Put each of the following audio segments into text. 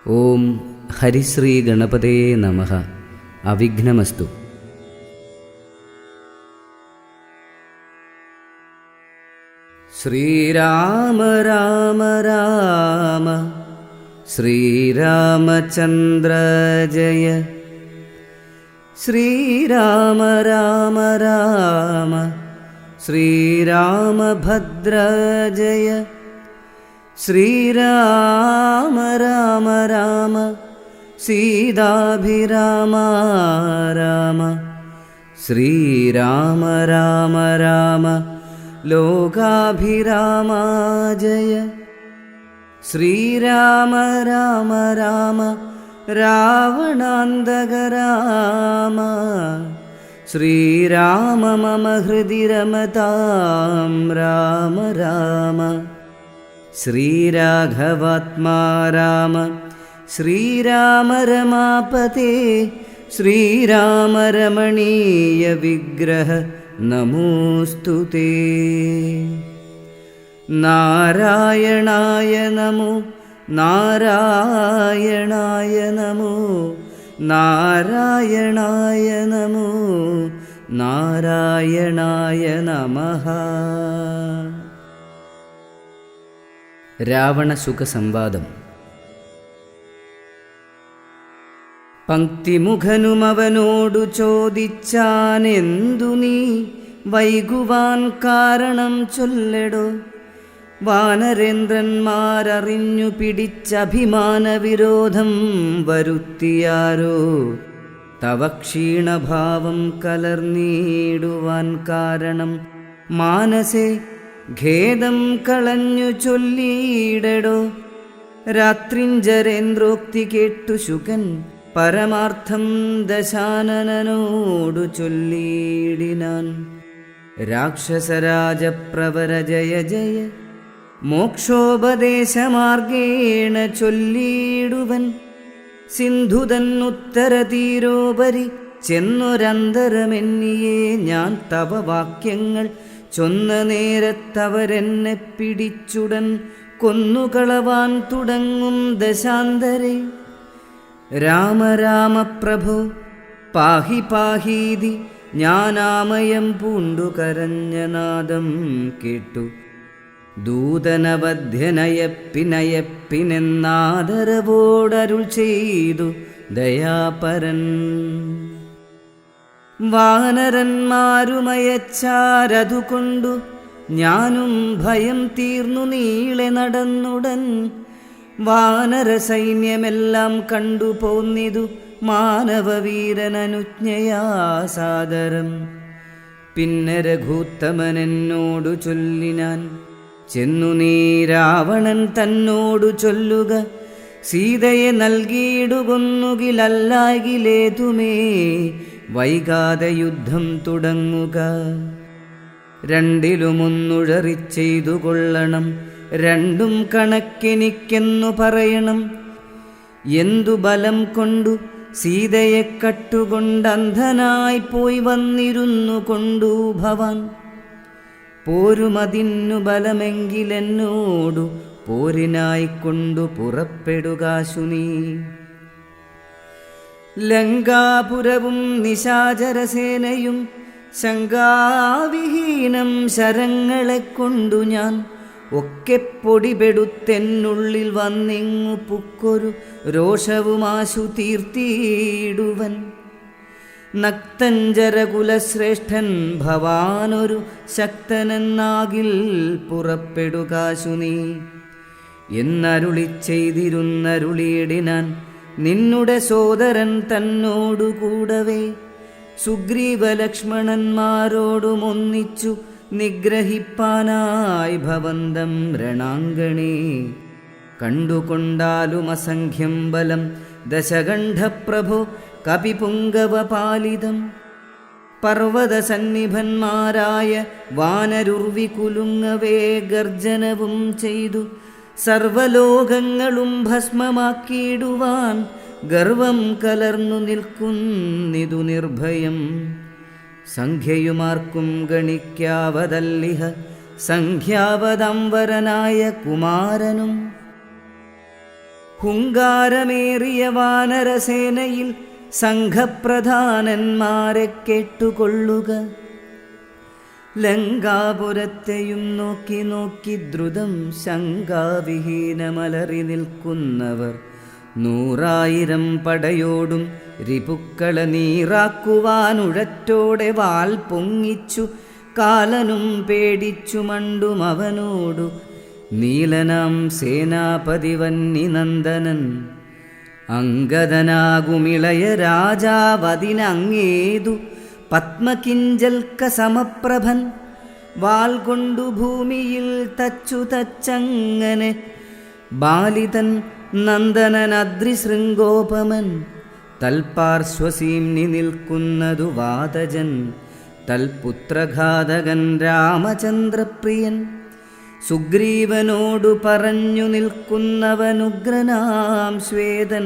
ഓം ഹരിശ്രീ ഗണപതേ നമഃ. അവിഘ്നമസ്തു. ശ്രീരാമ രാമ രാമ ശ്രീരാമചന്ദ്ര ജയ. ശ്രീരാമ രാമ രാമ ശ്രീരാമഭദ്ര ജയ. ശ്രീരാമ രാമ രാമ സീതാഭിരാമ രാമ. ശ്രീരാമ രാമ രാമ ലോകാഭിരാമ ജയ. ശ്രീരാമ രാമ രാമ രാവണാന്തക രാമ. ശ്രീരാമ മമ ഹൃദി രമതാം രാമ രാമ. ശ്രീരാഘവാത്മാ രാമ ശ്രീരാമ രമാപതേ. ശ്രീരാമ രമണീയ വിഗ്രഹ നമോസ്തുതേ. നാരായണായ നമോ നാരായണായ നമോ നാരായണായ നമോ നാരായണായ നമഃ. രാവണസുഖസംവാദം. പങ്ക്തിമുഖനുമവനോടു ചോദിച്ചാനെന്തു നീ വൈകുവാൻ കാരണം ചൊല്ലെടോ. വാനരേന്ദ്രന്മാരറിഞ്ഞു പിടിച്ചഭിമാന വിരോധം വരുത്തിയാരോ. തവ ക്ഷീണഭാവം കലർന്നിടുവാൻ കാരണം മാനസേ ഖേദം കളഞ്ഞു ചൊല്ലിയിടടോ. രാത്രിഞ്ചരേന്ദ്രോക്തി കേട്ടു ശുകൻ പരമാർത്ഥം ദശാനനോടു ചൊല്ലിയിടിനാൻ. രാക്ഷസരാജപ്രവര ജയ ജയ മോക്ഷോപദേശമാർഗേണ ചൊല്ലിയിടുവൻ. സിന്ധുതന്നുത്തരതീരോപരി ചെന്നൊരന്തരമെന്നിയേ ഞാൻ തവ വാക്യങ്ങൾ ചൊന്ന നേരത്തവരെന്നെ പിടിച്ചുടൻ കൊന്നുകളവാൻ തുടങ്ങും ദശാന്തരെ. രാമ രാമ പ്രഭോ പാഹി പാഹീതി ഞാനാമയം പൂണ്ടു കരഞ്ഞ നാദം കേട്ടു. ദൂതനവധ്യനയപ്പിനയപ്പിനെന്നാദരവോടരുൾ ചെയ്തു ദയാപരൻ. വാനരന്മാരുമയച്ചാരതുകൊണ്ടു ഞാനും ഭയം തീർന്നു നീളെ നടന്നുടൻ. വാനരസൈന്യമെല്ലാം കണ്ടു പോന്നിതു മാനവവീരനനുജ്ഞയാ സാദരം. പിന്നെ രഘൂത്തമനെന്നോടു ചൊല്ലിനാൻ, ചെന്നു നീ രാവണൻ തന്നോടു ചൊല്ലുക. സീതയെ നൽകിയിടുകൊന്നുകിലല്ലാകിലേതുമേ വൈകാതെ യുദ്ധം തുടങ്ങുക. രണ്ടിലുമൊന്നുഴറിച്ചെയ്തു കൊള്ളണം, രണ്ടും കണക്കെനിക്കെന്നു പറയണം. എന്തു ബലം കൊണ്ടു സീതയെ കട്ടുകൊണ്ടന്ധനായി പോയി വന്നിരുന്നു കൊണ്ടു ഭവാൻ. പോരുമതിന്നു ബലമെങ്കിലെന്നോടു പോരിനായിക്കൊണ്ടു പുറപ്പെടുകാശു നീ. ലങ്കാപുരവും നിശാചരസേനയും ശങ്കാവിഹീനം ശരങ്ങളെ കൊണ്ടു ഞാൻ ഒക്കെ പൊടിപെടുത്തെന്നുള്ളിൽ വന്നിങ്ങു പുക്കൊരു രോഷവുമാശു തീർത്തിയിടുവൻ. നക്തഞ്ചരകുലശ്രേഷ്ഠൻ ഭവാനൊരു ശക്തനെന്നാകിൽ പുറപ്പെടുകാശു നീ എന്നരുളി ചെയ്തിരുന്നരുളിയിടിനാൻ. നിന്നുടെ സോദരൻ തന്നോടു കൂടവേ സുഗ്രീവലക്ഷ്മണന്മാരോടുമൊന്നിച്ചു നിഗ്രഹിപ്പാനായി ഭവന്തം രണാങ്കണേ. കണ്ടുകൊണ്ടാലും അസംഖ്യം ബലം ദശകണ്ഠപ്രഭോ കപിപുങ്കവപാലിതം. പർവ്വതസന്നിഭന്മാരായ വാനരുർവി കുലുങ്ങവേ ഗർജനവും ചെയ്തു സർവലോകങ്ങളും ഭസ്മമാക്കിയിടുവാൻ ഗർവം കലർന്നു നിൽക്കുന്നിതു നിർഭയം. സംഖ്യയുമാർക്കും ഗണിക്കാവതല്ലിഹ സംഖ്യാവതംവരനായ കുമാരനും. ഹുങ്കാരമേറിയ വാനരസേനയിൽ സംഘപ്രധാനന്മാരെ കേട്ടുകൊള്ളുക. ലങ്കാപുരത്തെയും നോക്കി നോക്കി ദ്രുതം ശങ്കാവിഹീനമലറി നിൽക്കുന്നവർ 100,000 പടയോടും രിപുക്കളെ നീറാക്കുവാനുഴറ്റോടെ വാൽ പൊങ്ങിച്ചു കാലനും പേടിച്ചു മണ്ടും അവനോടു നീലനാം സേനാപതി വന്നിനന്ദനൻ. അംഗദനാകുമിളയ രാജാവതിനങ്ങേതു പത്മകിഞ്ചൽക്ക സമപ്രഭൻ. വാൽ കൊണ്ടു ഭൂമിയിൽ തച്ചു തച്ചങ്ങനെ ബാലിതൻ നന്ദനനദ്രിശൃംഗോപമൻ. തൽപാർശ്വസീംനി നിൽക്കുന്നതു വാതജൻ, തൽപുത്രഘാതകൻ രാമചന്ദ്രപ്രിയൻ. സുഗ്രീവനോടു പറഞ്ഞു നിൽക്കുന്നവനുഗ്രനാം ശ്വേതൻ,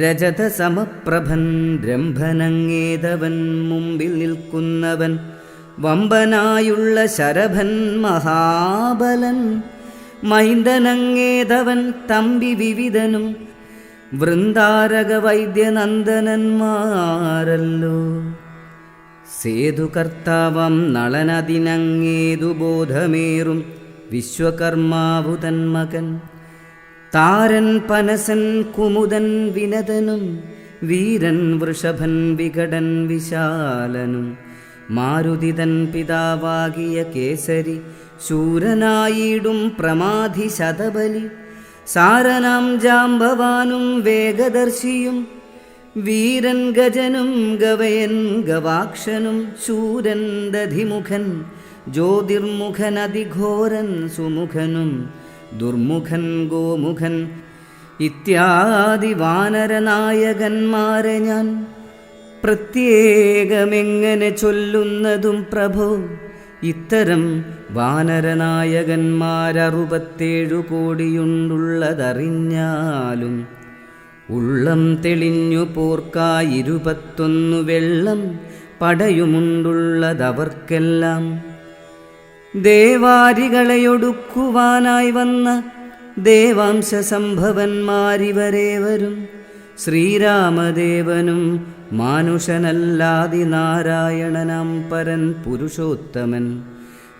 രജതസമപ്രഭൻ രംഭനങ്ങേതവൻ. മുമ്പിൽ നിൽക്കുന്നവൻ വമ്പനായുള്ള ശരഭൻ മഹാബലൻ. മൈന്ദനങ്ങേതവൻ തമ്പി വിവിധനും വൃന്ദാരക വൈദ്യനന്ദനന്മാരല്ലോ. സേതുകർത്താവം നളനതിനങ്ങേതു ബോധമേറും വിശ്വകർമാവു തന്മകൻ. താരൻ പനസൻ കുമുദൻ വിനതനും വീരൻ വൃഷഭൻ വികടൻ വിശാലനും. മാരുതിതൻ പിതാവാകിയ കേസരി ശൂരനായിടും പ്രമാധി ശതബലി. സാരനാം ജാംബവാനും വേഗദർശിയും വീരൻ ഗജനും ഗവയൻ ഗവാക്ഷനും. ശൂരൻ ദധിമുഖൻ ജ്യോതിർമുഖൻ അതിഘോരൻ സുമുഖനും ദുർമുഖൻ ഗോമുഖൻ ഇത്യാദി വാനരനായകന്മാരെ ഞാൻ പ്രത്യേകമെങ്ങനെ ചൊല്ലുന്നതും പ്രഭോ. ഇത്തരം വാനരനായകന്മാർ 67 കോടിയുണ്ടുള്ളതറിഞ്ഞാലും ഉള്ളം തെളിഞ്ഞു പോർക്കായി 21 വെള്ളം പടയുമുണ്ടുള്ളതവർക്കെല്ലാം. ദേവാരികളെയൊടുക്കുവാനായി വന്ന ദേവാംശ സംഭവന്മാരിവരേവരും ശ്രീരാമദേവനും മാനുഷനല്ലാതിനാരായണനാം പരൻ പുരുഷോത്തമൻ.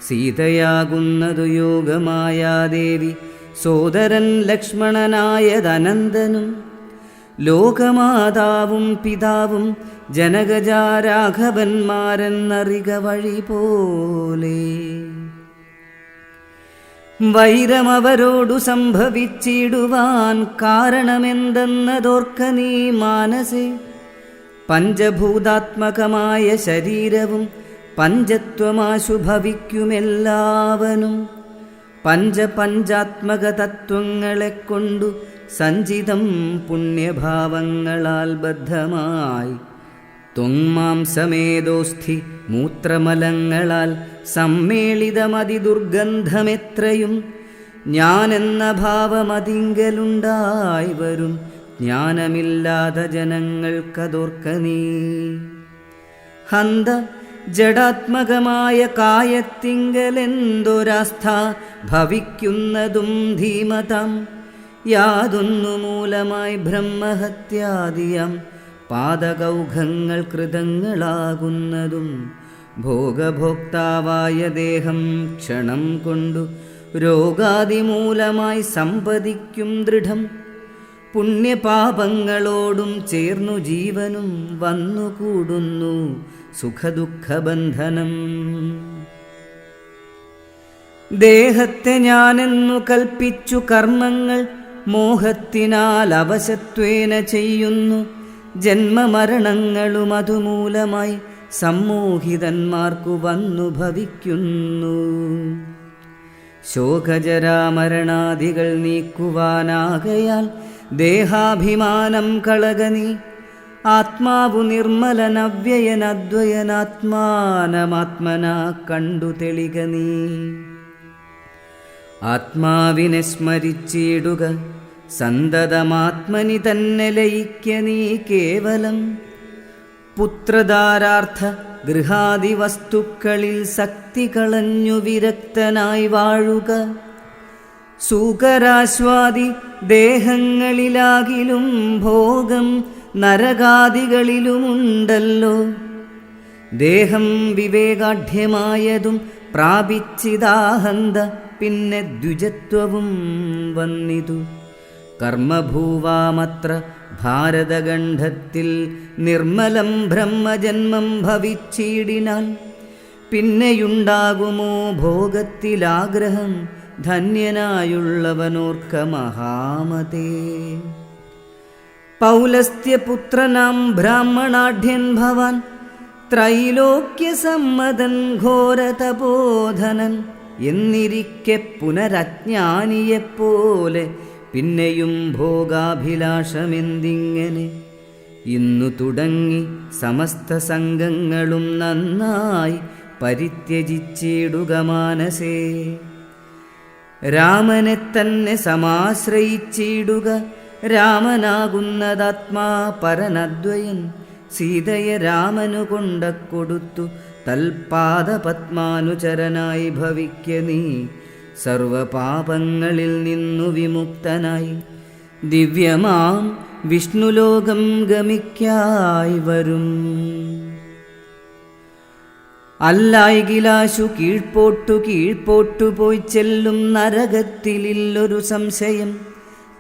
സീതയാകുന്നതു യോഗമായാദേവി സോദരൻ ലക്ഷ്മണനായതനന്തനും. ലോകമാതാവും പിതാവും ജനകജാരാഘവന്മാരെന്നറിക വഴി പോലെ. വൈരമവരോടു സംഭവിച്ചിടുവാൻ കാരണമെന്തെന്നതോർക്ക നീ മാനസേ. പഞ്ചഭൂതാത്മകമായ ശരീരവും പഞ്ചത്വമാശു ഭവിക്കുമെല്ലാവനും. പഞ്ചാത്മക തത്വങ്ങളെക്കൊണ്ടു സഞ്ചിതം പുണ്യഭാവങ്ങളാൽ ബദ്ധമായി ത്വങ്മാംസമേദോസ്ഥി മൂത്രമലങ്ങളാൽ സമ്മേളിതമതിദുർഗന്ധമെത്രയും. ഞാനെന്ന ഭാവമതിങ്കലുണ്ടായി വരും ജ്ഞാനമില്ലാത്ത ജനങ്ങൾക്കതോർക്ക നീ. ഹന്ത ജഡാത്മകമായ കായത്തിങ്കലെന്തൊരാസ്ഥ ഭവിക്കുന്നതും ധീമതാം. യാതൊന്നു മൂലമായി ബ്രഹ്മഹത്യാദിയാം പാദകൗഘങ്ങൾ കൃതങ്ങളാകുന്നതും. ഭോഗഭോക്താവായ ദേഹം ക്ഷണം കൊണ്ടു രോഗാദിമൂലമായി സമ്പദിക്കും ദൃഢം. പുണ്യപാപങ്ങളോടും ചേർന്നു ജീവനും വന്നുകൂടുന്നു സുഖദുഃഖബന്ധനം. ദേഹത്തെ ഞാനെന്നു കൽപ്പിച്ചു കർമ്മങ്ങൾ മോഹത്തിനാൽ അവശത്വേന ചെയ്യുന്നു. ജന്മമരണങ്ങളും അതുമൂലമായി സമ്മോഹിതന്മാർക്കു വന്നു ഭവിക്കുന്നു. ശോകജരാമരണാദികൾ നീക്കുവാനാകയാൽ ദേഹാഭിമാനം കളകനീ. ആത്മാവു നിർമ്മലനവ്യയനദ്വയനാത്മാനമാത്മനാ കണ്ടു തെളിക നീ. ആത്മാവിനെ സ്മരിച്ചിടുക സന്തതമാത്മനി തന്നെ ലയിക്ക നീ കേവലം. പുത്രധാരാർത്ഥ ഗൃഹാദി വസ്തുക്കളിൽ ശക്തി കളഞ്ഞു വിരക്തനായി വാഴുക. സൂകരാശ്വാദി ദേഹങ്ങളിലാകിലും ഭോഗം നരകാദികളിലുമുണ്ടല്ലോ. ദേഹം വിവേകാഢ്യമായതും പ്രാപിച്ചിതാഹന്ത, പിന്നെ ദ്വിജത്വവും വന്നിതു. കർമ്മഭൂവാമത്ര ഭാരതഖണ്ഡത്തിൽ നിർമ്മലം ബ്രഹ്മജന്മം ഭവിച്ചിടിനാൽ, പിന്നെയുണ്ടാകുമോ ഭോഗത്തിലാഗ്രഹം ധന്യനായുള്ളവനോർക്ക മഹാമതേ. പൗലസ്ത്യപുത്രനാം ബ്രാഹ്മണാഢ്യൻ ഭവാൻ, ത്രൈലോക്യസമ്മതൻ ഘോരതപോധനൻ എന്നിരിക്കെ പുനരജ്ഞാനിയെപ്പോലെ പിന്നെയും ഭോഗാഭിലാഷമെന്തിങ്ങനെ? ഇന്നു തുടങ്ങി സമസ്ത സംഘങ്ങളും നന്നായി പരിത്യജിച്ചിടുക മാനസേ. രാമനെ തന്നെ സമാശ്രയിച്ചിടുക. രാമനാകുന്നതാത്മാ പരനദ്വയൻ, സീതയെ രാമനു കൊണ്ടക്കൊടുത്തു തൽപാദപത്മാനുചരനായി ഭവിക്ക നീ. സർവപാപങ്ങളിൽ നിന്നു വിമുക്തനായി ദിവ്യമാം വിഷ്ണുലോകം ഗമിക്കായി വരും. അല്ലായികിലാശു കീഴ്പോട്ടു പോയി ചെല്ലും നരകത്തിലില്ലൊരു സംശയം.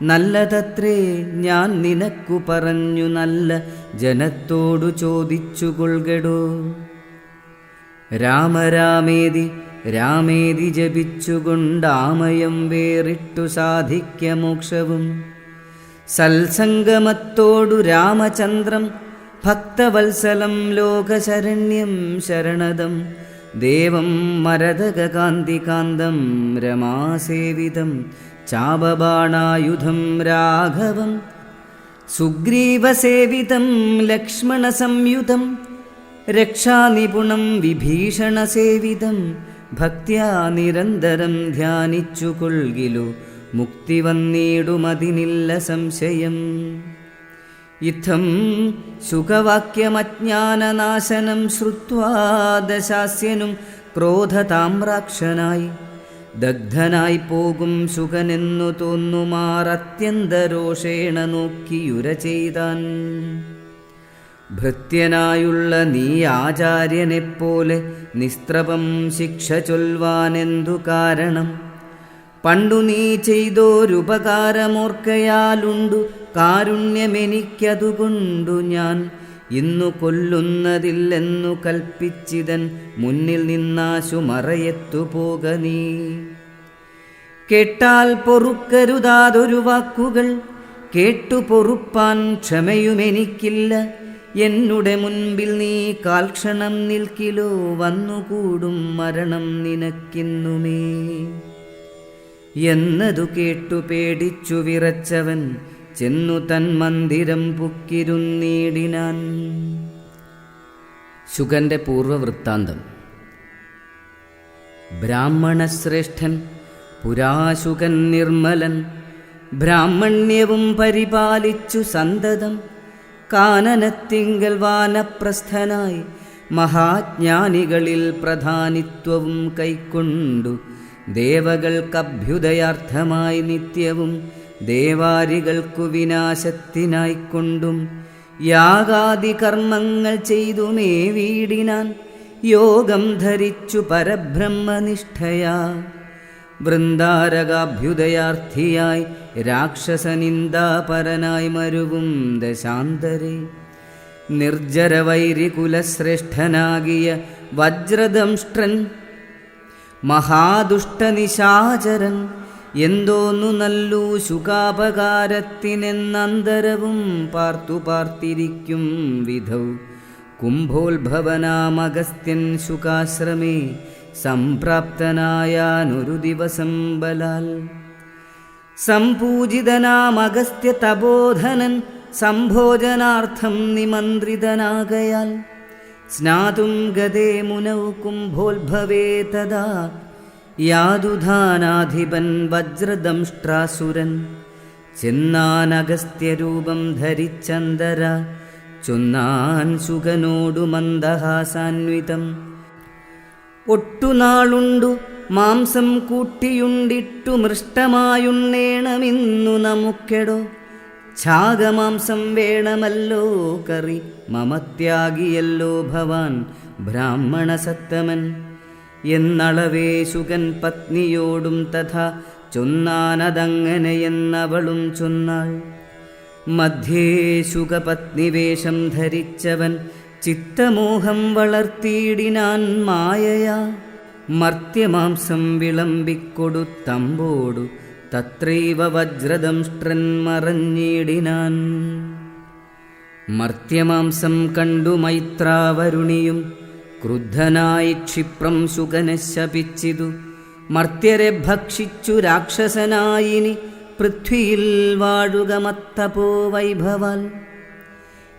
നല്ലതത്രേ ഞാൻ നിനക്കു പറഞ്ഞു, നല്ല ജനത്തോടു ചോദിച്ചു കൊൾകടോ. രാമരാമേതി രാമേതി ജപിച്ചുകൊണ്ടാമയം വേറിട്ടു സാധിക്ക മോക്ഷവും. സൽസംഗമത്തോടു രാമചന്ദ്രം ഭക്തവത്സലം ലോകശരണ്യം ശരണദം ദേവം മരതകാന്തികാന്തം രമാസേവിതം ചാപബാണായുധം രാഘവം സുഗ്രീവസേവിതം ലക്ഷ്മണസംയുതം രക്ഷാനിപുണം വിഭീഷണസേവിതം ഭക്ത്യാ നിരന്തരം ധ്യാനിച്ചു കൊൾകിലു മുക്തി വന്നിടുമതിനില്ല സംശയം. ഇത്തം സുഖവാക്യമജ്ഞാനനാശനം ശ്രുത്വാ ദശാസ്യനും ക്രോധതാമ്രാക്ഷനായി ദഗ്ധനായി പോകും സുഖനെന്നു തോന്നുമാറത്യന്തരോഷേണ നോക്കിയുര ചെയ്താൻ. ഭൃത്യനായുള്ള നീ ആചാര്യനെപ്പോലെ നിസ്ത്രപം ശിക്ഷ ചൊൽവാനെന്തു കാരണം? പണ്ടു നീ ചെയ്തോരുപകാരമോർക്കയാലുണ്ടു കാരുണ്യമെനിക്കതുകൊണ്ടു ഞാൻ ഇന്നു കൊല്ലുന്നതില്ലെന്നു കൽപ്പിച്ചിതൻ മുന്നിൽ നിന്നാശു മറയത്തുപോക നീ. കേട്ടാൽ പൊറുക്കരുതാതൊരു വാക്കുകൾ, കേട്ടു പൊറുപ്പാൻ ക്ഷമയുമെനിക്കില്ല. എന്നുടെ മുൻപിൽ നീ കാൽക്ഷണം നിൽക്കിലോ, വന്നുകൂടും മരണം നിനക്കിന്നുമേ. എന്നതു കേട്ടു പേടിച്ചു വിറച്ചവൻ ചെന്നു തൻ മന്ദിരം പുക്കിരുന്നീടിനാൻ. ശുകന്റെ പൂർവവൃത്താന്തം. ബ്രാഹ്മണശ്രേഷ്ഠൻ പുരാശുകൻ നിർമ്മലൻ, ബ്രാഹ്മണ്യവും പരിപാലിച്ചു സന്തതം കാനനത്തിങ്കൽ വാനപ്രസ്ഥനായി മഹാജ്ഞാനികളിൽ പ്രധാനിത്വവും കൈക്കൊണ്ടു ദേവകൾക്കഭ്യുദയാർത്ഥമായി നിത്യവും ദേവാരികൾക്കു വിനാശത്തിനായിക്കൊണ്ടും യാഗാദി കർമ്മങ്ങൾ ചെയ്തുമേ വീടിനാൻ യോഗം ധരിച്ചു പരബ്രഹ്മനിഷ്ഠയാ. വൃന്ദാരകാഭ്യുദയാർത്ഥിയായി രാക്ഷസനിന്ദാപരനായി മരുവും ദശാന്തരെ നിർജ്ജരവൈരികുലശ്രേഷ്ഠനാകിയ വജ്രദംഷ്ട്രൻ മഹാദുഷ്ടനിശാചരൻ എന്തോന്നു നല്ലു ശുകാപകാരത്തിനെന്നന്തരവും പാർത്തിരിക്കും വിധൗ കുംഭോത്ഭവനാമഗസ്ത്യൻ ശുകാശ്രമേ സംപ്രാപ്തനായാനൊരു ദിവസം ബലാൽ. സംപൂജിതനാമഗസ്ത്യ തപോധനൻ സംഭോജനാർത്ഥം നിമന്ത്രിതനാകയാൽ സ്നാതും ഗതേ മുനൗ കുംഭോത്ഭവേ തദാ യാതുധാനാധിപൻ വജ്രദംഷ്ട്രാസുരൻ. ചെന്നാനഗസ്ത്യരൂപം ധരിച്ചന്തര ചൊന്നാൻ ശുകനോടു മന്ദഹാസാന്വിതം. ഒട്ടുനാളുണ്ടു മാംസം കൂട്ടിയുണ്ടിട്ടു മൃഷ്ടമായുണ്ണേണമിന്നു നമുക്കെടോ. ഛാഗമാംസം വേണമല്ലോ കറി, മമത്യാഗിയല്ലോ ഭവാൻ ബ്രാഹ്മണസത്തമൻ. എന്നളവേ ശുകൻ പത്നിയോടും തഥാ ചൊന്നാനതങ്ങനെയെന്നവളും ചൊന്നാൾ. മധ്യേ ശുകപത്നിവേഷം ധരിച്ചവൻ ചിത്തമോഹം വളർത്തിയിടിനാൻ മായയാ. മർത്യമാംസം വിളമ്പിക്കൊടുത്തമ്പോടു തത്രൈവ വജ്രദംഷ്ട്രൻ മറഞ്ഞിടിനാൻ. മർത്യമാംസം കണ്ടു മൈത്രാവരുണിയും ക്രുദ്ധനായി ക്ഷിപ്രം ശുകനെ ശപിച്ചിതു. മർത്യരെ ഭക്ഷിച്ചു രാക്ഷസനായിനി പൃഥ്വിയിൽ വാഴുക മത്തപോ വൈഭവാൽ.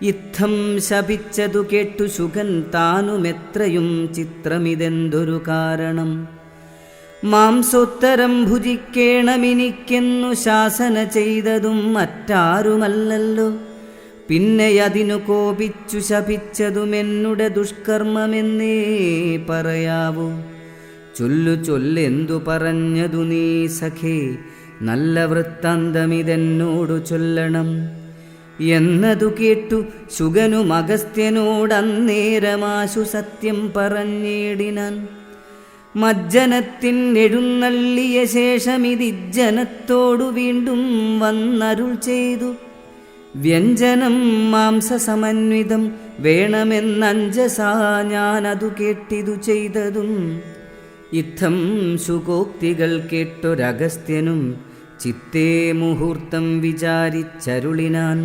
ഇത്തം ശപിച്ചതു കേട്ടു ശുകൻ താനുമെത്രയും ചിത്രമിതെന്തൊരു കാരണം. മാംസോത്തരം ഭുജിക്കേണമെനിക്കെന്നു ശാസന ചെയ്തതും മറ്റാരുമല്ലല്ലോ. പിന്നെ അതിനു കോപിച്ചു ശപിച്ചതുമെന്നുടെ ദുഷ്കർമ്മമെന്നേ പറയാവൂ. ചൊല്ലെന്തു പറഞ്ഞതു നീ സഖേ, നല്ല വൃത്താന്തമിതെന്നോടു ചൊല്ലണം. എന്നതു കേട്ടു ശുകനും അഗസ്ത്യനോടന്നേരമാശു സത്യം പറഞ്ഞിടിനാൻ. മജ്ജനത്തിനെഴുന്നള്ളിയ ശേഷമിതിജ്ജനത്തോടു വീണ്ടും വന്നരുൾ ചെയ്തു. വ്യഞ്ജനം മാംസസമന്വിതം വേണമെന്നഞ്ജസാ ഞാനതു കേട്ടിതു ചെയ്തതും. ഇത്തം ശുകോക്തികൾ കേട്ടൊരഗസ്ത്യനും ചിത്തേ മുഹൂർത്തം വിചാരിച്ചരുളിനാൻ.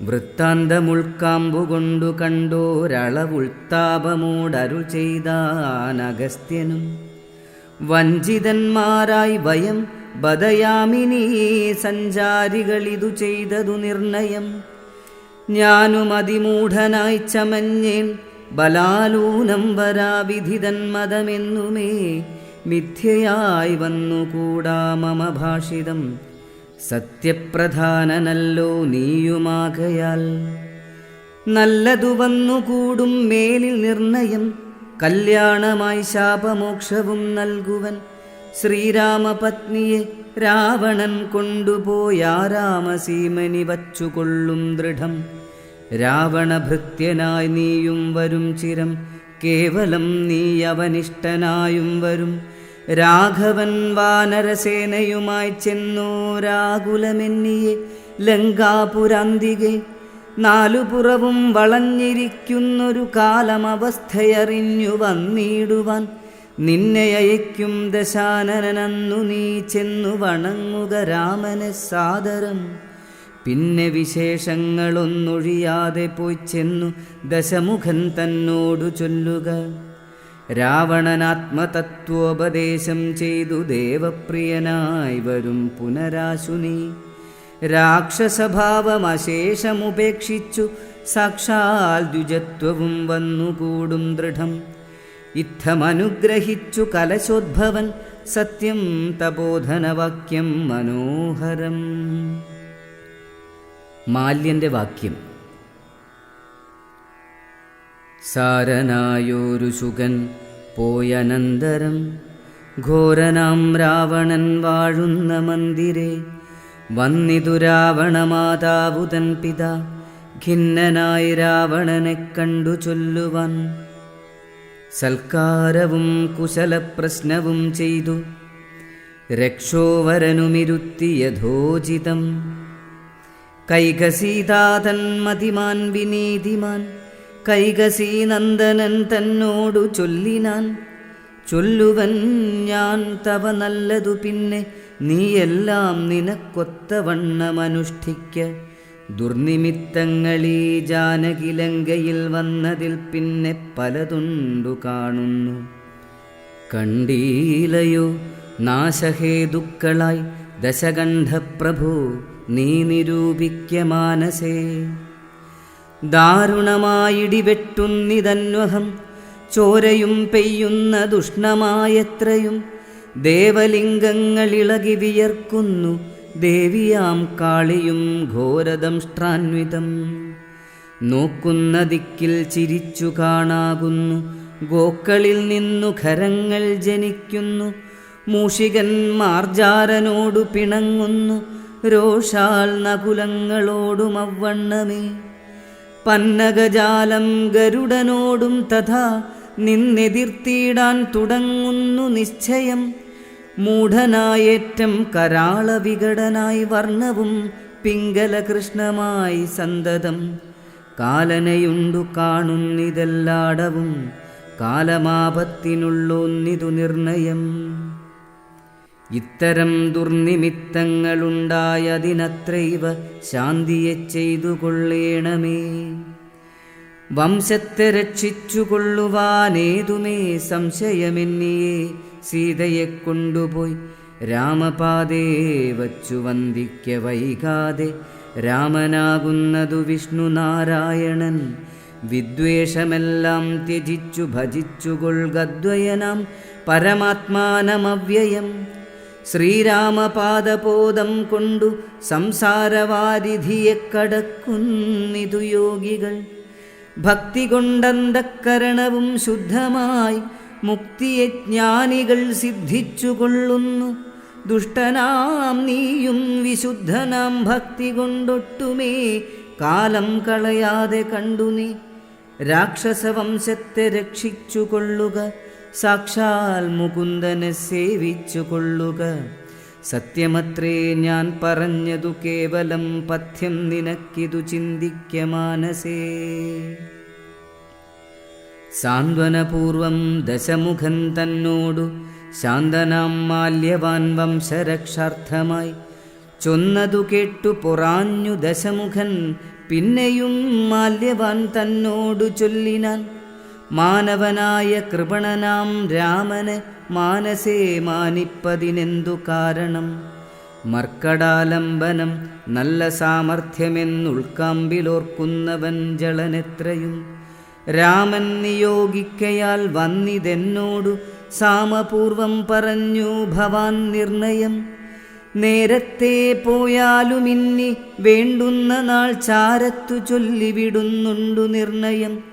വൃത്താന്തമുൾക്കാമ്പുകൊണ്ടു കണ്ടോരളവുൾത്താപമോടരുൾ ചെയ്താനഗസ്ത്യനും. വഞ്ചിതന്മാരായി വയം ബദയാമിനീ സഞ്ചാരികളിതു ചെയ്തതു നിർണയം. ഞാനും അതിമൂഢനായി ചമഞ്ഞേൻ ബലാലൂനം വരാവിധിതന്മതമെന്നുമേ മിഥ്യയായി വന്നുകൂടാ മമ ഭാഷിതം. സത്യപ്രധാനനല്ലോ നീയുമാകയാൽ നല്ലതു വന്നുകൂടും മേലിൽ നിർണയം. കല്യാണമായി ശാപമോക്ഷവും നൽകുവൻ ശ്രീരാമപത്നിയെ രാവണൻ കൊണ്ടുപോയാരാമസീമനി വച്ചുകൊള്ളും ദൃഢം. രാവണഭൃത്യനായി നീയും വരും ചിരം, കേവലം നീ അവനിഷ്ടനായും വരും. രാഘവൻ വാനരസേനയുമായി ചെന്നോരാകുലമെന്നിയെ ലങ്കാപുരാന്തികെ. നാലുപുറവും വളഞ്ഞിരിക്കുന്നൊരു കാലമവസ്ഥയറിഞ്ഞു വന്നിടുവാൻ നിന്നെ അയക്കും ദശാനനന്നു നീ ചെന്നു വണങ്ങുക രാമനെ സാദരം. പിന്നെ വിശേഷങ്ങളൊന്നൊഴിയാതെ പോയി ചെന്നു ദശമുഖൻ തന്നോടു ചൊല്ലുക. രാവണനാത്മതത്വോപദേശം ചെയ്തു ദേവപ്രിയനായി വരും പുനരാശുനി. രാക്ഷസഭാവമശേഷമുപേക്ഷിച്ചു സാക്ഷാൽ ദ്വിജത്വവും വന്നുകൂടും ദൃഢം. ഇത്തമനുഗ്രഹിച്ചു കലശോദ്ഭവൻ സത്യം തപോധനവാക്യം മനോഹരം. മാല്യന്റെ വാക്യം. സാരനായൊരു ശുകൻ പോയനന്തരം ഘോരനാം രാവണൻ വാഴുന്ന മന്ദിരെ വന്നിതു രാവണമാതാവു തൻ പിതാ. ഖിന്നനായി രാവണനെ കണ്ടു ചൊല്ലുവാൻ സൽക്കാരവും കുശലപ്രശ്നവും ചെയ്തു. രക്ഷോവരനുമിരുത്തി യഥോചിതം. കൈകസീതാതന്മതിമാൻ വിനീതിമാൻ കൈകസീനന്ദനൻ തന്നോടു ചൊല്ലിനാൻ. ചൊല്ലുവൻ ഞാൻ തവ നല്ലതു പിന്നെ നീയെല്ലാം നിനക്കൊത്തവണ്ണമനുഷ്ഠിക്ക. ദുർനിമിത്തങ്ങളീ ജാനകിലങ്കയിൽ വന്നതിൽ പിന്നെ പലതുണ്ടു കാണുന്നു. കണ്ടീലയോ നാശഹേതുക്കളായി ദശകണ്ഠപ്രഭു നീ നിരൂപിക്ക മാനസേ. ദാരുണമായിടിവെട്ടുന്നിതന്വഹം ചോരയും പെയ്യുന്ന ദുഷ്ണമായത്രയും. ദേവലിംഗങ്ങളിളകി വിയർക്കുന്നു ദേവിയാം കാളിയും ഘോരദംഷ്ട്രാന്വിതം. നോക്കുന്ന ദിക്കിൽ ചിരിച്ചു കാണാകുന്നു ഗോക്കളിൽ നിന്നു ഖരങ്ങൾ ജനിക്കുന്നു. മൂഷികൻ മാർജാരനോടു പിണങ്ങുന്നു. രോഷാൽ നകുലങ്ങളോടും അവണ്ണമേ. പന്നഗജാലം ഗരുഡനോടും തഥാ നിന്നെതിർത്തിടാൻ തുടങ്ങുന്നു നിശ്ചയം. മൂഢനായേറ്റം കരാളവികടനായി വർണ്ണവും പിംഗലകൃഷ്ണമായി സന്തതം. കാലനയുണ്ടു കാണുന്നിതെല്ലാടവും കാലമാപത്തിനുള്ളൊന്നിതു നിർണയം. ഇത്തരം ദുർനിമിത്തങ്ങളുണ്ടായതിനത്രൈവ ശാന്തിയെ ചെയ്തു കൊള്ളേണമേ. വംശത്തെ രക്ഷിച്ചുകൊള്ളുവാനേതുമേ സംശയമെന്നിയെ സീതയെ കൊണ്ടുപോയി രാമപാദേ വച്ചു വന്ദിക്ക വൈകാതെ. രാമനാകുന്നതു വിഷ്ണുനാരായണൻ. വിദ്വേഷമെല്ലാം ത്യജിച്ചു ഭജിച്ചുകൊള്ളുകദ്വയനാം പരമാത്മാനമവ്യയം. ശ്രീരാമപാദപോദം കൊണ്ടു സംസാരവാരിധിയെ കടക്കുന്നിതു യോഗികൾ. ഭക്തി കൊണ്ടന്തഃകരണവും ശുദ്ധമായി മുക്തിയെ ജ്ഞാനികൾ സിദ്ധിച്ചുകൊള്ളുന്നു. ദുഷ്ടനാം നീയും വിശുദ്ധനാം ഭക്തി കൊണ്ടൊട്ടുമേ കാലം കളയാതെ കണ്ടു നീ. രാക്ഷസവംശത്തെ രക്ഷിച്ചുകൊള്ളുക. സാക്ഷാൽ മുകുന്ദനെ സേവിച്ചുകൊള്ളുക. സത്യമത്രേ ഞാൻ പറഞ്ഞതു കേവലം പഥ്യം നിനക്കിതു ചിന്തിക്ക മാനസേ. സാന്ത്വനപൂർവം ദശമുഖൻ തന്നോടു ശാന്തനാം മാല്യവാൻ വംശരക്ഷാർത്ഥമായി ചൊന്നതു കേട്ടു പൊറാഞ്ഞു ദശമുഖൻ. പിന്നെയും മാല്യവാൻ തന്നോടു ചൊല്ലിനാൻ. മാനവനായ കൃപണനാം രാമന് മാനസേ മാനിപ്പതിനെന്തു കാരണം? മർക്കടാലംബനം നല്ല സാമർഥ്യമെന്നുൾക്കാമ്പിലോർക്കുന്നവൻ ജളനെത്രയും. രാമൻ നിയോഗിക്കയാൽ വന്നിതെന്നോടു സാമപൂർവം പറഞ്ഞു ഭവാൻ നിർണയം. നേരത്തെ പോയാലുമിന്നി വേണ്ടുന്ന നാൾ ചാരത്തു ചൊല്ലിവിടുന്നുണ്ടു നിർണയം.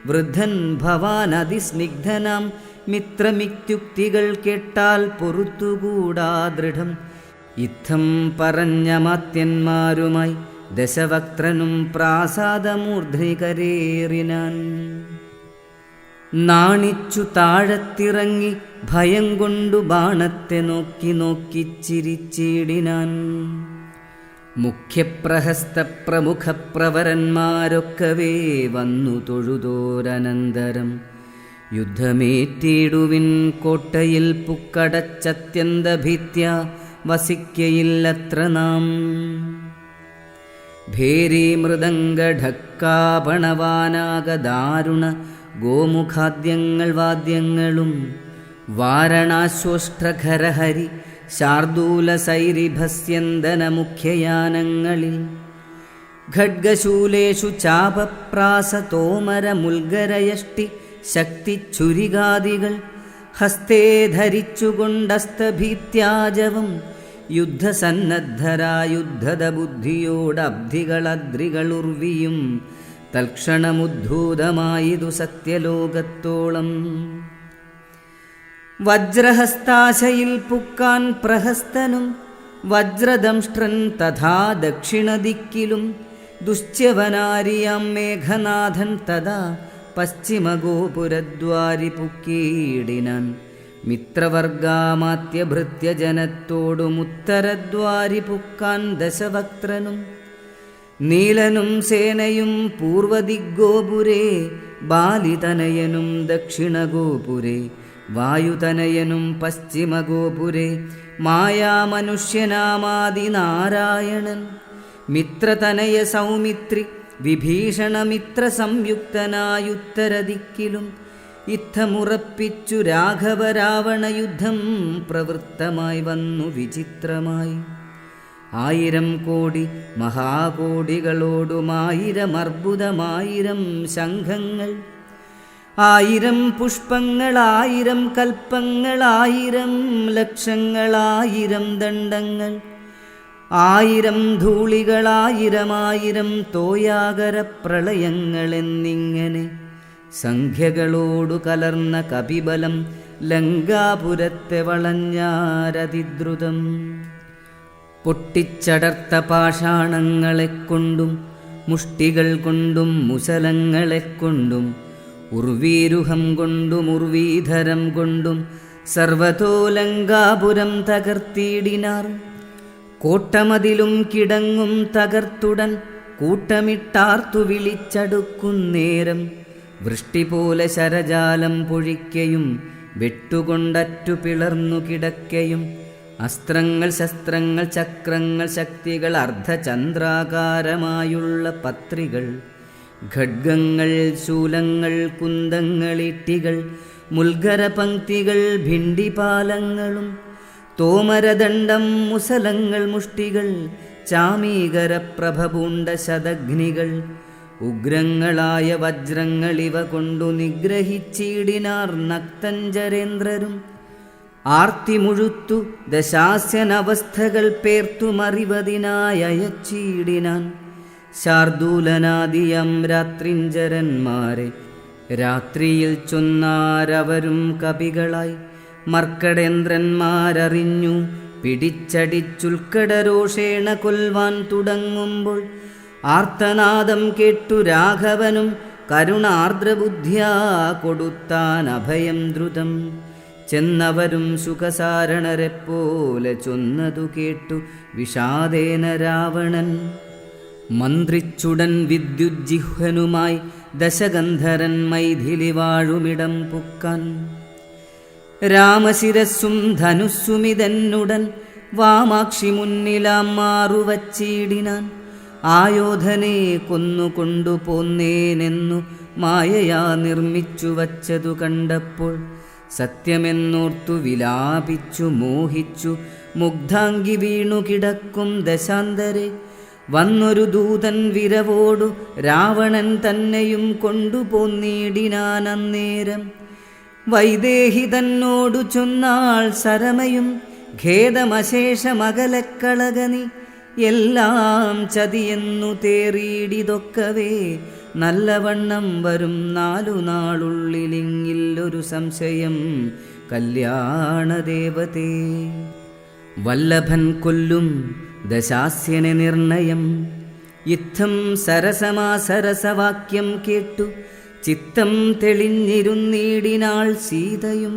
വൃദ്ധൻ ഭവാൻ അതിസ്നിഗ്ധനാം മിത്രമിത്യുക്തികൾ കേട്ടാൽ പൊറുത്തുകൂടാ ദൃഢം. ഇത്തം പറഞ്ഞ മാത്യന്മാരുമായി ദശവക്ത്രനും പ്രാസാദമൂർധ്നികരേറിനാൻ. നാണിച്ചു താഴത്തിറങ്ങി ഭയം കൊണ്ടു ബാണത്തെ നോക്കി നോക്കി ചിരിച്ചിടിനാൻ. മുഖ്യപ്രഹസ്തപ്രമുഖപ്രവരന്മാരൊക്കവേ വന്നു തൊഴുതോരനന്തരം. യുദ്ധമേറ്റിടുവിൻ കോട്ടയിൽ പുക്കടച്ചത്യന്തഭീത്യ വസിക്കയില്ലത്ര നാം. ഭേരി മൃദംഗഢക്കാപണവാനാകദാരുണ ഗോമുഖാദ്യങ്ങൾ വാദ്യങ്ങളും വാരണാശ്വഷ്ട്രഖരഹരി ശാർദൂലസൈരിഭസ്യന്തനമുഖ്യയാനങ്ങളിൽ ഖഡ്ഗശൂലേഷു ചാപപ്രാസതോമരമുൽഗരയഷ്ടി ശക്തിച്ഛുരികാദികൾ ഹസ്തേ ധരിച്ചുകൊണ്ടസ്തഭീത്യാജവം. യുദ്ധസന്നദ്ധരായുദ്ധതബുദ്ധിയോടബ്ധികളദ്രികളുർവിയും തൽക്ഷണമുദ്ധൂതമായിതു സത്യലോകത്തോളം. വജ്രഹസ്താശയിൽ പുക്കാൻ പ്രഹസ്തനും വജ്രദംഷ്ട്രൻ തഥാ ദക്ഷിണദിക്കിലും. ദുശ്ച്യവനാരിയാം മേഘനാഥൻ തഥാ പശ്ചിമഗോപുരദ്വാരി പുക്കീടിനാൻ. മിത്രവർഗാമാത്യഭൃത്യജനത്തോടുമുത്തരദ്വാരി പുക്കാൻ ദശവക്ത്രനും. നീലനും സേനയും പൂർവദിഗ്ഗോപുരേ ബാലിതനയനും ദക്ഷിണഗോപുരേ. വായുതനയനും പശ്ചിമഗോപുരേ മായാമനുഷ്യനാമാദിനാരായണൻ. മിത്രതനയ സൗമിത്രി വിഭീഷണമിത്ര സംയുക്തനായുത്തരദിക്കിലും. ഇത്തമുറപ്പിച്ചു രാഘവരാവണയുദ്ധം പ്രവൃത്തമായി വന്നു വിചിത്രമായി. 1000 കോടി മഹാകോടികളോടുമായിരമർബുദമായിരം ശംഖങ്ങൾ. 1000 പുഷ്പങ്ങൾ 1000 കൽപ്പങ്ങൾ 1000 ലക്ഷങ്ങൾ 1000 ദണ്ഡങ്ങൾ. 1000 ധൂളികൾ 1000 തോയാകര പ്രളയങ്ങൾ എന്നിങ്ങനെ സംഖ്യകളോടു കലർന്ന കപിബലം ലങ്കാപുരത്തെ വളഞ്ഞാരതിദ്രുതം. പൊട്ടിച്ചടർത്ത പാഷാണങ്ങളെക്കൊണ്ടും മുഷ്ടികൾ കൊണ്ടും മുസലങ്ങളെക്കൊണ്ടും ഉർവീരുഹം കൊണ്ടും ഉർവീധരം കൊണ്ടും സർവതോ ലങ്കാപുരം തകർത്തിയിടിനാർ. കോട്ടമതിലും കിടങ്ങും തകർത്തുടൻ കൂട്ടമിട്ടാർത്തു വിളിച്ചടുക്കുന്നേരം വൃഷ്ടി പോലെ ശരജാലം പൊഴിക്കയും വെട്ടുകൊണ്ടറ്റു പിളർന്നു കിടക്കയും അസ്ത്രങ്ങൾ ശസ്ത്രങ്ങൾ ചക്രങ്ങൾ ശക്തികൾ അർദ്ധചന്ദ്രാകാരമായുള്ള പത്രികൾ ഖഡ്ഗങ്ങൾ ശൂലങ്ങൾ കുന്തങ്ങൾ ഇട്ടികൾ മുൽഗരപംക്തികൾ ഭിണ്ടിപാലങ്ങളും തോമരദണ്ഡം മുസലങ്ങൾ മുഷ്ടികൾ ചാമീകരപ്രഭപൂണ്ട ശതഘ്നികൾ ഉഗ്രങ്ങളായ വജ്രങ്ങളിവ കൊണ്ടു നിഗ്രഹിച്ചിടിനാർ നക്തഞ്ചരേന്ദ്രരും. ആർത്തിമുഴുത്തു ദശാസ്യനവസ്ഥകൾ പേർത്തുമറിവതിനായച്ചിടിനാൻ ശാർദൂലനാദിയം രാത്രിഞ്ചരന്മാരെ. രാത്രിയിൽ ചൊന്നാരവരും കപികളായി മർക്കടേന്ദ്രന്മാരറിഞ്ഞു പിടിച്ചടിച്ചുൽക്കടരോഷേണ കൊൽവാൻ തുടങ്ങുമ്പോൾ ആർത്തനാദം കേട്ടു രാഘവനും കരുണാർദ്രബുദ്ധ്യാ കൊടുത്താൻ അഭയം ദ്രുതം. ചെന്നവരും സുഖസാരണരെപ്പോലെ ചൊന്നതു കേട്ടു വിഷാദേന രാവണൻ. മന്ത്രിച്ചുടൻ വിദ്യുജ്ജിഹ്വനുമായി ദശഗന്ധരൻ മൈഥിലി വാഴുമിടം പുക്കാൻ. രാമശിരസ്സും ധനുസ്സുമിതന്നുടൻ വാമാക്ഷി മുന്നിലാം മാറുവച്ചിടിനാൻ. ആയോധനെ കൊന്നുകൊണ്ടുപോന്നേനെന്നു മായയാ നിർമ്മിച്ചു വച്ചതു കണ്ടപ്പോൾ സത്യമെന്നോർത്തു വിലാപിച്ചു മോഹിച്ചു മുഗ്ധാംഗി വീണു കിടക്കും ദശാന്തരെ. വന്നൊരു ദൂതൻ വിരവോടു രാവണൻ തന്നെയും കൊണ്ടുപോന്നിടിനാനന്നേരം. വൈദേഹി തന്നോടു ചൊന്നാൾ സരമയും ഖേദമശേഷമകലക്കളകനി. എല്ലാം ചതിയെന്നു തേറിയിടിതൊക്കവേ നല്ലവണ്ണം വരും 4 നാളുള്ളിലിങ്ങില്ലൊരു സംശയം കല്യാണദേവതേ. വല്ലഭൻ കൊല്ലും ദശാസ്യനെ നിർണയം. യുദ്ധം സരസമാസരസവാക്യം കേട്ടു ചിത്തം തെളിഞ്ഞിരുന്നീടിനാൾ സീതയും.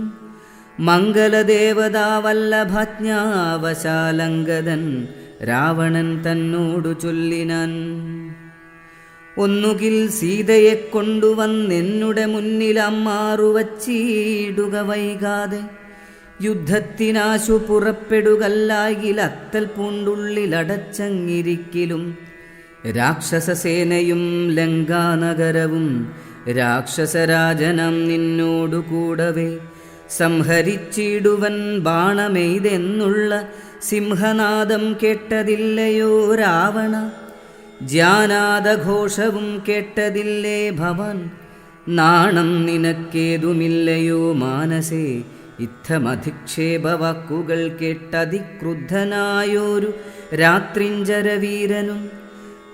മംഗലദേവതാ വല്ലഭാജ്ഞാവശാലങ്കദൻ രാവണൻ തന്നോടു ചൊല്ലിനാൻ. ഒന്നുകിൽ സീതയെ കൊണ്ടുവന്നെന്നുടെ മുന്നിലമ്മാറുവച്ചിടുക വൈകാതെ. യുദ്ധത്തിനാശു പുറപ്പെടുകല്ലായിൽ അത്തൽ പൂണ്ടുള്ളിലടച്ചങ്ങിരിക്കിലും. രാക്ഷസസേനയും ലങ്കാനഗരവും രാക്ഷസരാജനം നിന്നോടു കൂടവേ സംഹരിച്ചിടുവൻ ബാണമെയ്തെന്നുള്ള സിംഹനാദം കേട്ടതില്ലയോ രാവണ. ജ്ഞാനാദഘോഷവും കേട്ടതില്ലേ ഭവാൻ. നാണം നിനക്കേതുമില്ലയോ മാനസേ. ഇത്തമധിക്ഷേപവാക്കുകൾ കേട്ടതിക്രുദ്ധനായോരു രാത്രിഞ്ചരവീരനും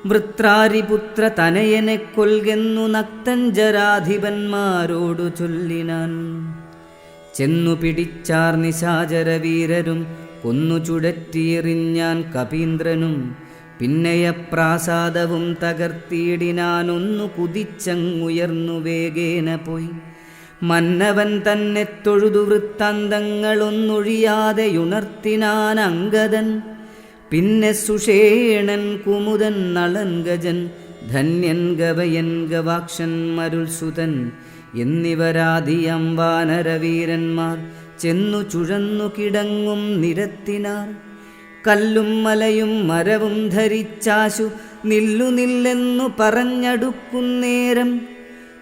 വൃത്രാരിപുത്ര തനയനെ കൊൽകെന്നു നക്തഞ്ചരാധിപന്മാരോടു ചൊല്ലിനാൻ. ചെന്നു പിടിച്ചാർ നിശാചരവീരരും കൊന്നു ചുഴറ്റിയെറിഞ്ഞാൻ കപീന്ദ്രനും. പിന്നെയപ്രാസാദവും തകർത്തിയിടിനാനൊന്നു കുതിച്ചങ്ങുയർന്നു വേഗേന പോയി. മന്നവൻ തന്നെ തൊഴുതു വൃത്താന്തങ്ങളൊന്നൊഴിയാതെയുണർത്തിനാൻ അങ്കദൻ. പിന്നെ സുഷേണൻ കുമുദൻ നളൻ ഗജൻ ധന്യൻ ഗവയൻ ഗവാക്ഷൻ മരുൾസുതൻ എന്നിവരാദിയം വാനരവീരന്മാർ ചെന്നു ചുഴന്നു കിടങ്ങും നിരത്തിനാർ. കല്ലും മലയും മരവും ധരിച്ചാശു നില്ലു നില്ലെന്നു പറഞ്ഞടുക്കുന്നേരം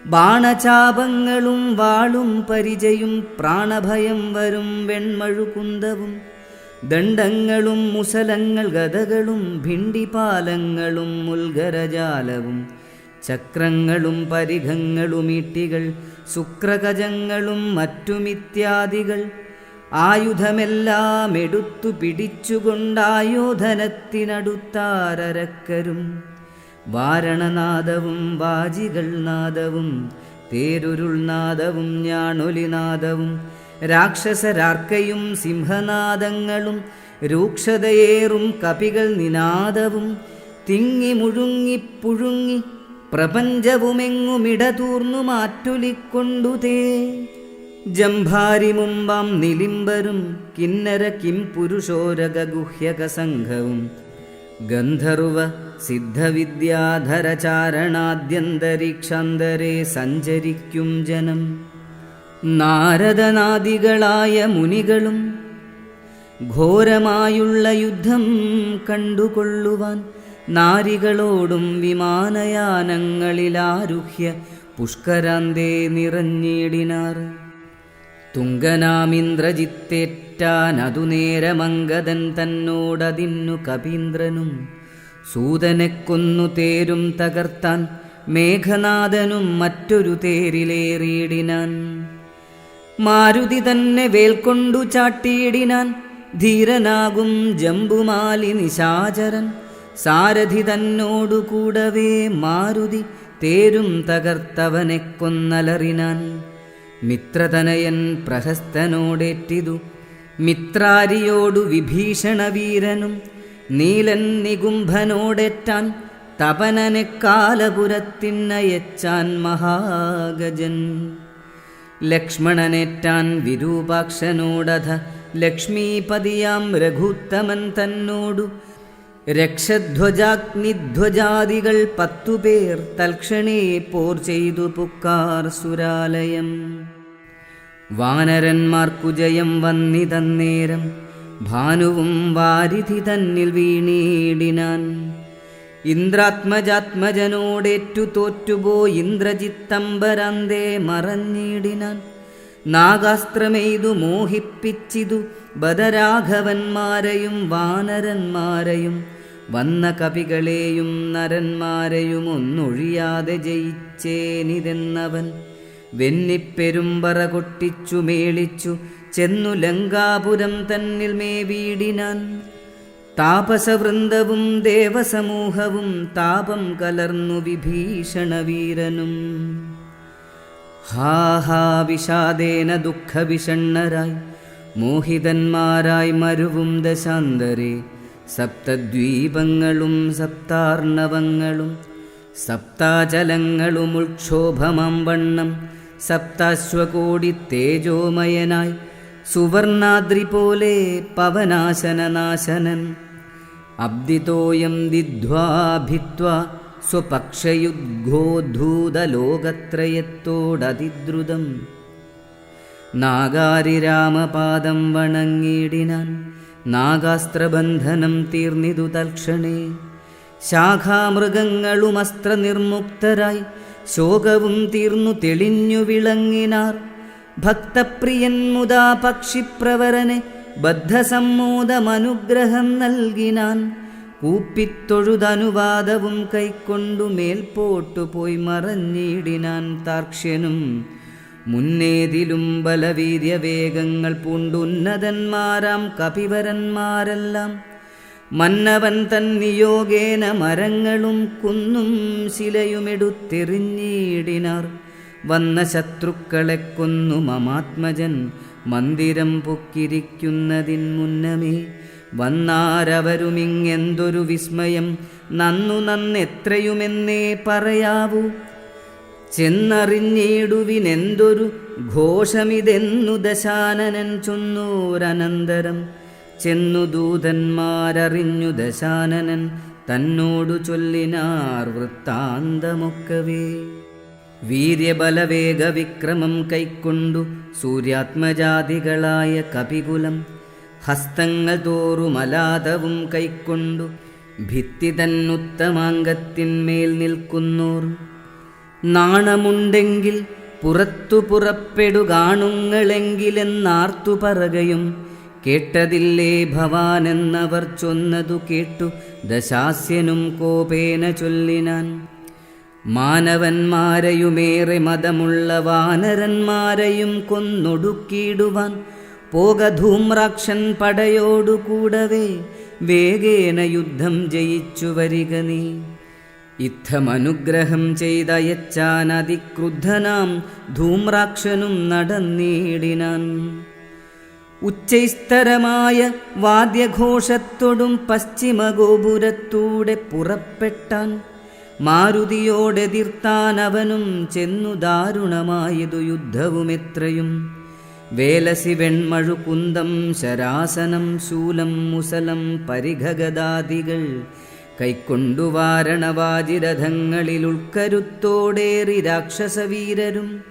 ബാണചാപങ്ങളും വാളും പരിചയും പ്രാണഭയം വരും വെൺമഴുകുന്തവും ദണ്ഡങ്ങളും മുസലങ്ങൾ ഗദകളും ഭിണ്ടിപാലങ്ങളും മുൽഗരജാലവും ചക്രങ്ങളും പരിഘങ്ങളും ഈട്ടികൾ ശുക്രകജങ്ങളും മറ്റുമിത്യാദികൾ ആയുധമെല്ലാം എടുത്തു പിടിച്ചുകൊണ്ടായോധനത്തിനടുത്താരരക്കരും. വാരണനാദവും വാജികൾ നാദവും തേരുരുൾനാദവും ഞാണൊലിനാദവും രാക്ഷസരാർക്കയും സിംഹനാദങ്ങളും രൂക്ഷതയേറും കപികൾ നിനാദവും തിങ്ങി മുഴുങ്ങിപ്പുഴുങ്ങി പ്രപഞ്ചവുമെങ്ങുമിടതൂർന്നു മാറ്റൊലിക്കൊണ്ടുതേ ജംഭാരി മുമ്പാം നിലിംബരും കിന്നര കിം പുരുഷോരക ഗുഹ്യക സംഘവും ഗന്ധർവ സിദ്ധവിദ്യാധരചാരണാദ്യന്തരീക്ഷാന്തരേ സഞ്ചരിക്കും ജനം നാരദനാദികളായ മുനികളും ഘോരമായുള്ള യുദ്ധം കണ്ടുകൊള്ളുവാൻ നാരികളോടും വിമാനയാനങ്ങളിലാരുഹ്യ പുഷ്കരാന്തേ നിറഞ്ഞിടിനാർ. തുങ്കനാമിന്ദ്രജിത്തേറ്റാൻ അതു നേരമംഗദൻ തന്നോടതിന്നു കപീന്ദ്രനും സൂതനെ കൊന്നു തേരും തകർത്താൻ മേഘനാഥനും മറ്റൊരു തേരിലേറിയിടിനാൻ. മാരുതി തന്നെ വേൽക്കൊണ്ടു ചാട്ടിയിടിനാൻ ധീരനാകും ജംബുമാലി നിശാചരൻ. സാരഥി തന്നോടു കൂടവേ മാരുതി തേരും തകർത്തവനെ കൊന്നലറിനാൻ. മിത്രതനയൻ പ്രഹസ്തനോടേറ്റിതു മിത്രാരിയോടു വിഭീഷണ വീരനും നീലൻ നികുംഭനോടേറ്റാൻ തപനനെ കാലപുരത്തിനയച്ചാൻ മഹാഗജൻ. ലക്ഷ്മണനേറ്റാൻ വിരൂപാക്ഷനോടധ ലക്ഷ്മീപതിയാം രഘുത്തമൻ തന്നോടു രക്ഷധ്വജാഗ്നിധ്വജാദികൾ 10 പേർ തൽക്ഷണേ പോർ ചെയ്തു പുക്കാർ സുരാലയം. വാനരന്മാർക്കു ജയം വന്നിതന്നേരം ഭാനുവും വാരിധി തന്നിൽ വീണീടിനാൻ. ഇന്ദ്രാത്മജാത്മജനോടേറ്റു തോറ്റുപോയി ഇന്ദ്രജിത്തംബരാന്തേ മറഞ്ഞിടിനാൻ. നാഗാസ്ത്രമെയ്തു മോഹിപ്പിച്ചിതു ബദരാഘവന്മാരെയും വാനരന്മാരെയും വന്ന കവികളെയും നരന്മാരെയും ഒന്നൊഴിയാതെ ജയിച്ചേനിതെന്നവൻ വെന്നിപ്പെരുമ്പറ കൊട്ടിച്ചു മേളിച്ചു ചെന്നു ലങ്കാപുരം തന്നിൽ മേവീടിനാൻ. താപസവൃന്ദവും ദേവസമൂഹവും താപം കലർന്നു വിഭീഷണവീരനും ഹാഹാ വിഷാദേന ദുഃഖവിഷണ്ണരായി മോഹിതന്മാരായി മരുവും ദശാന്തരേ. സപ്തദ്വീപങ്ങളും സപ്താർണവങ്ങളും സപ്താചലങ്ങളും ഉൾക്ഷോഭമാം വണ്ണം സപ്താശ്വകോടി തേജോമയനായി സുവർണാദ്രി പോലെ പവനാശനനാശനൻ. അബ്ദിതോയം ദിധ്വാ ഭിത്വാ സ്വപക്ഷയുദ്ഘോദ്ധൂതലോകത്രയത്തോടതിദ്രുതം നാഗാരിരാമപാദം വണങ്ങിടിനാൻ. നാഗാസ്ത്രബന്ധനം തീർന്നിതു തൽക്ഷണേ. ശാഖാമൃഗങ്ങളുമസ്ത്രനിർമുക്തരായി ശോകവും തീർന്നു തെളിഞ്ഞു വിളങ്ങിനാർ. ഭക്തപ്രിയൻ മുതാ പക്ഷിപ്രവരനെ ബദ്ധസമ്മോദമനുഗ്രഹം നൽകിനാൻ. കൂപ്പിത്തൊഴുതനുവാദവും കൈക്കൊണ്ടു മേൽപോട്ടുപോയി മറഞ്ഞിടിനാൻ താർക്ഷ്യനും. മുന്നേതിലും ബലവീര്യവേഗങ്ങൾ പൂണ്ടുന്നതന്മാരാം കപിവരന്മാരെല്ലാം മന്നവൻ തന്നിയോഗേന മരങ്ങളും കുന്നും ശിലയുമെടുത്തെറിഞ്ഞിടിനാർ. വന്ന ശത്രുക്കളെ കൊന്നു മമാത്മജൻ മന്ദിരം പൊക്കിരിക്കുന്നതിൻ മുന്നമേ. വന്നാരവരുമിങ്ങെന്തൊരു വിസ്മയം നന്നെത്രയുമെന്നേ പറയാവൂ. ചെന്നറിഞ്ഞിടുവിനെന്തൊരു ഘോഷമിതെന്നു ദശാനനൻ ചൊന്നോരനന്തരം. ചെന്നു ദൂതന്മാരറിഞ്ഞു ദശാനനൻ തന്നോടു ചൊല്ലിനാർ വൃത്താന്തമൊക്കവേ. വീര്യബലവേഗ വിക്രമം കൈക്കൊണ്ടു സൂര്യാത്മജാതികളായ കപികുലം ഹസ്തങ്ങൾ തോറുമലാതവും കൈക്കൊണ്ടു ഭിത്തി തന്നുത്തമാംഗത്തിന്മേൽ നിൽക്കുന്നോർ. നാണമുണ്ടെങ്കിൽ പുറത്തു പുറപ്പെടുകാണുങ്ങളെങ്കിലെന്നാർത്തു പറകയും കേട്ടതില്ലേ ഭവാനെന്നവർ ചൊന്നതു കേട്ടു ദശാസ്യനും കോപേന ചൊല്ലിനാൻ. മാനവന്മാരെയുമേറെ മതമുള്ള വാനരന്മാരെയും കൊന്നൊടുക്കിയിടുവാൻ പോക ധൂമ്രാക്ഷൻ പടയോടു കൂടവേ വേഗേന യുദ്ധം ജയിച്ചു വരിക നീ. ഇത്തമനുഗ്രഹം ചെയ്തയച്ചാൻ അതിക്രുദ്ധനാം ധൂമ്രാക്ഷനും നടന്നീടിനാൻ. ഉച്ചൈസ്തരമായ വാദ്യഘോഷത്തോടും പശ്ചിമഗോപുരത്തൂടെ പുറപ്പെട്ടാൻ. മാരുതിയോടെതിർത്താൻ അവനും ചെന്നു ദാരുണമായതു യുദ്ധവുമെത്രയും. വേലസി വെൺമഴു കുന്തം ശരാസനം ശൂലം മുസലം പരിഘഗദാദികൾ കൈക്കൊണ്ടു വാരണവാജിരഥങ്ങളിൽ ഉൾക്കരുത്തോടേറി രാക്ഷസവീരരും.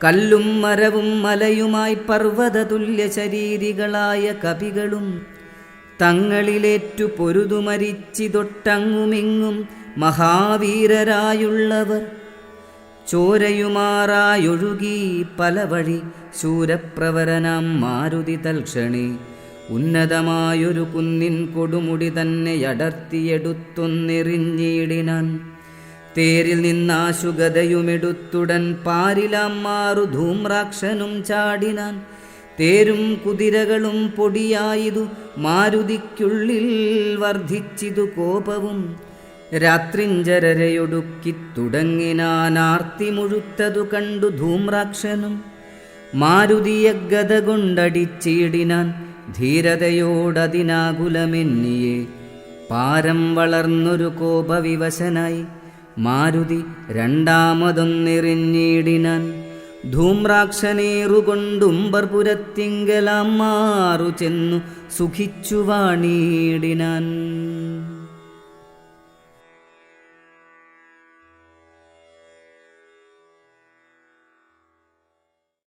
കല്ലും മരവും മലയുമായി പർവ്വതതുല്യ ശരീരികളായ കപികളും തങ്ങളിലേറ്റു പൊരുതുമരിച്ചിതൊട്ടങ്ങുമിങ്ങും മഹാവീരരായുള്ളവർ. ചോരയുമാറായൊഴുകി പല വഴി ശൂരപ്രവരനാം മാരുതി തൽക്ഷണേ ഉന്നതമായൊരു കുന്നിൻ കൊടുമുടി തന്നെയടർത്തിയെടുത്തൊന്നെറിഞ്ഞിടിനാൻ. തേരിൽ നിന്നാശുഗതയുമെടുത്തുടൻ പാരിലാം മാറു ധൂമ്രാക്ഷനും ചാടിനാൻ. തേരും കുതിരകളും പൊടിയായതു മാരുതിക്കുള്ളിൽ വർദ്ധിച്ചിതു കോപവും. രാത്രിഞ്ചരരയൊടുക്കിത്തുടങ്ങിനാൻ ആർത്തി മുഴുത്തതു കണ്ടു ധൂമ്രാക്ഷനും. മാരുതിയെ ഗദ കൊണ്ടടിച്ചിടിനാൻ ധീരതയോടതിനാകുലമെന്നിയെ. പാരം വളർന്നൊരു കോപവിവശനായി മാരുതി രണ്ടാമതൊന്നെറിഞ്ഞിടിനാൻ. ധൂമ്രാക്ഷനേറുകൊണ്ടുംബർപുരത്തിങ്കലാം മാറു ചെന്നു സുഖിച്ചു വാണിടിനാൻ.